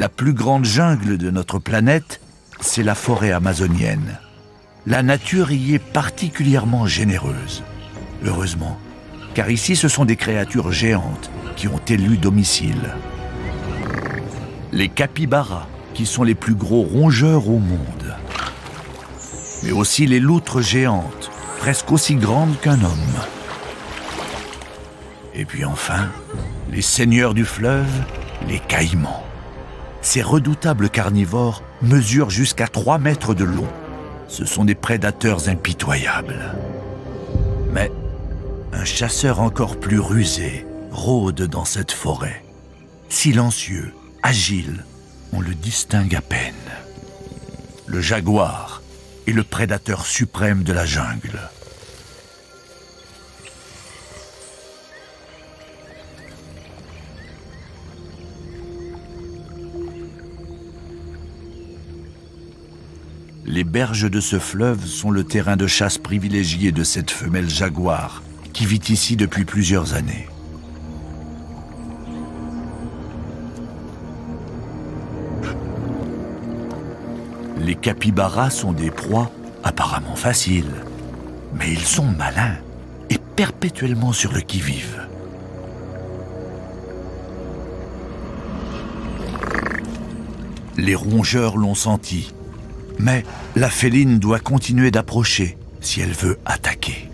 La plus grande jungle de notre planète, c'est la forêt amazonienne. La nature y est particulièrement généreuse. Heureusement, car ici ce sont des créatures géantes qui ont élu domicile. Les capybaras, qui sont les plus gros rongeurs au monde. Mais aussi les loutres géantes, presque aussi grandes qu'un homme. Et puis enfin, les seigneurs du fleuve, les caïmans. Ces redoutables carnivores mesurent jusqu'à 3 mètres de long. Ce sont des prédateurs impitoyables. Mais un chasseur encore plus rusé rôde dans cette forêt. Silencieux, agile, on le distingue à peine. Le jaguar est le prédateur suprême de la jungle. Les berges de ce fleuve sont le terrain de chasse privilégié de cette femelle jaguar qui vit ici depuis plusieurs années. Les capybaras sont des proies apparemment faciles, mais ils sont malins et perpétuellement sur le qui-vive. Les rongeurs l'ont senti. Mais la féline doit continuer d'approcher si elle veut attaquer.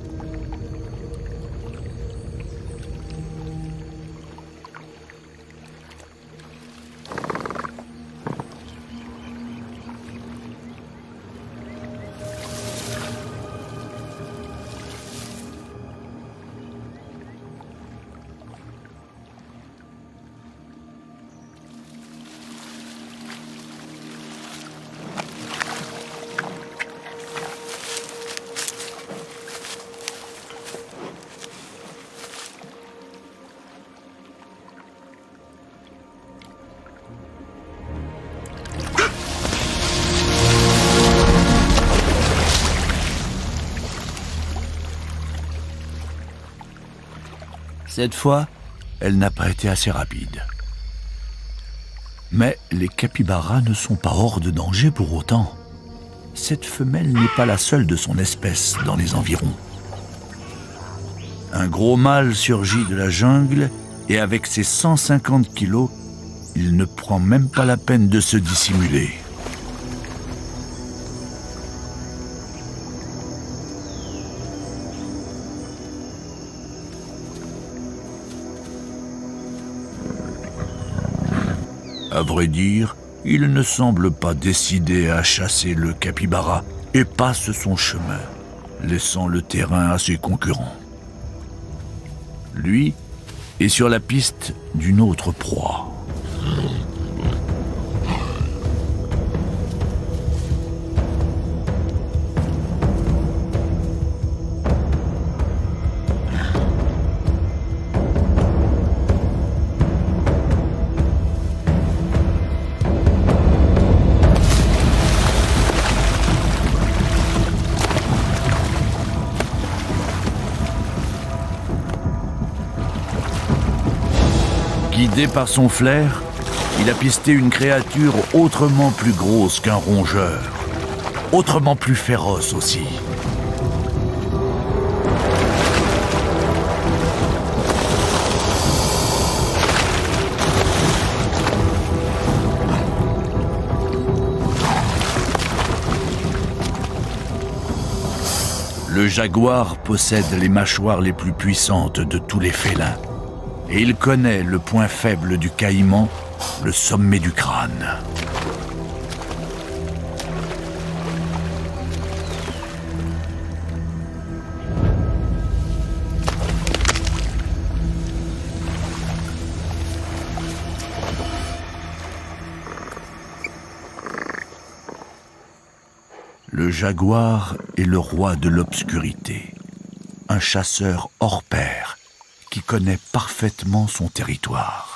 Cette fois, elle n'a pas été assez rapide. Mais les capybaras ne sont pas hors de danger pour autant. Cette femelle n'est pas la seule de son espèce dans les environs. Un gros mâle surgit de la jungle et avec ses 150 kilos, il ne prend même pas la peine de se dissimuler. À vrai dire, il ne semble pas décidé à chasser le capybara et passe son chemin, laissant le terrain à ses concurrents. Lui est sur la piste d'une autre proie. Guidé par son flair, il a pisté une créature autrement plus grosse qu'un rongeur, autrement plus féroce aussi. Le jaguar possède les mâchoires les plus puissantes de tous les félins. Et il connaît le point faible du caïman, le sommet du crâne. Le jaguar est le roi de l'obscurité, un chasseur hors pair qui connaît parfaitement son territoire.